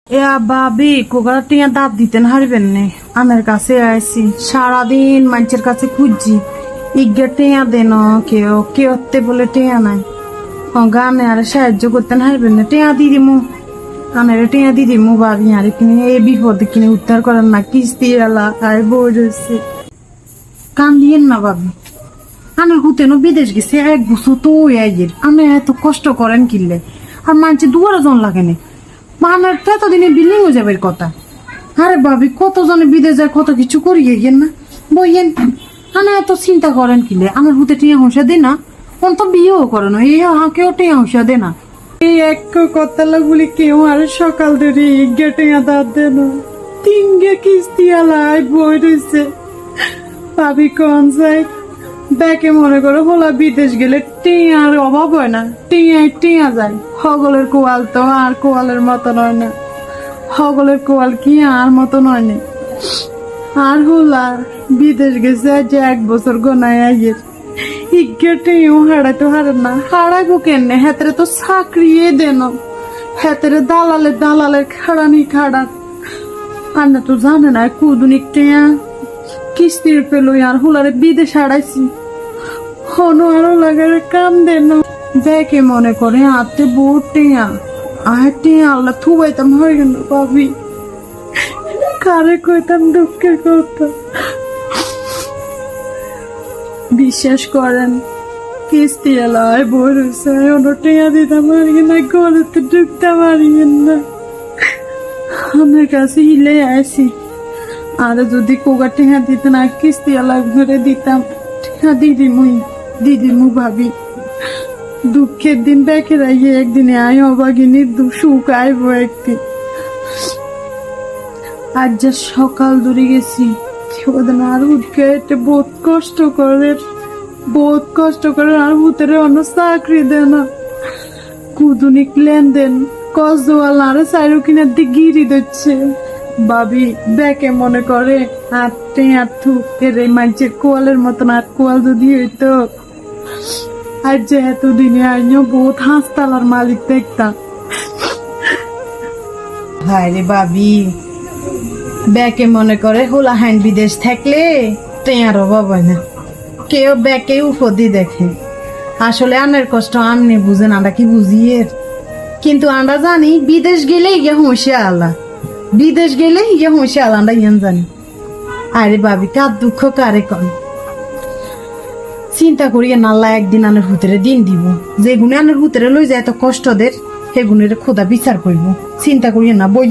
ভাবি কোকার টিয়া দাঁত দিতেন হারবেন নে আমার কাছে আইসি সারাদিন মানুষের কাছে খুঁজছি ইজ্ঞার টিয়া দেন কেউ বলে টিয়া নাই গানে আর সাহায্য করতেন হারবেন না টিয়া দিদিমু আমার টিয়া দিদিমু ভাবি আর কিনে এই বিপদ কিনে উদ্ধার করেন না কিস্তি এলা আর বই রয়েছে কান দিয়েন না ভাবি আমার হুতেন বিদেশ গেছে 1 বছর তো আইয়ের আমি এত কষ্ট করেন কিনলে আর মানুষের দুয়ারে জন লাগে না আমার এতদিনে বিল্ডিং হয়ে যাবে কথা আরে ভাবি কতজনে বিদেশ যায় কত কিছু করিয়ে গেন না বইয়েন আমি এত চিন্তা করেন কিলে আমার হুতে টিয়া হংসা দে না কোন তো বিয়েও করে না এই হাঁকেও টিয়া হংসা দে না এই এক কথা বলি কেউ আর সকাল ধরে টিয়া দাঁত দে না 3 গে কিস্তি আলাই বই রয়েছে ভাবি কোন যায় ব্যাকে মনে করো হোলা বিদেশ গেলে টিয়ার অভাব হয় না টিয়া যায় হগলের কোয়াল তো আর কোয়ালের মতো নয় না হগলের কোয়াল কি আর মতো নয় না আর হোলা বিদেশ গেছে যে 1 বছর গোনায় আইয়ের টিয়াও হারাইতে হারেন না হারাইবো কেনে হেতরে তো চাকরিয়ে দেন হেতরে দালালের খাড়ানি খাড়ার আর না তো জানে না কুদুনিক টিয়া কিস্তির পেলো আর হোলারে বিদেশ হারাইছি হনো আরো লাগার কাম দেন দেখে মনে করে হাতে বহুত টিয়া আর টিয়া আল্লাহ থুবাইতাম হয়ে গেল ভাবি কারে কইতাম দুঃখের কথা বিশ্বাস করেন কিস্তি এলায় বই রয়েছে অন্য টিয়া দিতে পারি না ঘরেতে ঢুকতে পারি না আমার কাছে হিলে আসি আর যদি কোগা টিয়া দিতে না কিস্তি এলা ঘরে দিতাম টিয়া দিদিমু ভাবি দুঃখের দিন দেখে রাখি একদিনে আয় অবাগিনী সুখ আইব একদিন আজ যা সকাল ধরে গেছি আর উঠে বহুত কষ্ট করে আর হুতেরে অন্য চাকরি দেন কুদুনিক লেনদেন কসদোয়াল আরে সাইরো কিনার দিক গিরি দিচ্ছে ভাবি দেখে মনে করে আটথু এর মানুষের কোয়ালের মতন আর কোয়াল যদি হইতো আর যে এতদিনে আইনিও বহুত হাসতালার মালিক দেখতাম হায় রে ভাবি ব্যাকে মনে করে হোলা হ্যান্ড বিদেশ থাকলে টেয়ার অভাব হয় না কেউ ব্যাকে উপদি দেখে আসলে আনের কষ্ট আমনে বুঝেন আমরা কি বুঝিয়ে কিন্তু আমরা জানি বিদেশ গেলে গিয়ে হুঁশিয়া আল্লাহ বিদেশ গেলে গিয়ে হুঁশিয়া আল্লাহ আমরা ইয়ান জানি আরে ভাবি কার দুঃখ কারে কন চিন্তা করিয়ে নাল্লা একদিন আনের হুতেরে দিন দিব যে গুণে আনের হুতেরে লই যায় এত কষ্টদের সে গুণের খোদা বিচার করবো চিন্তা করিয়ে না বই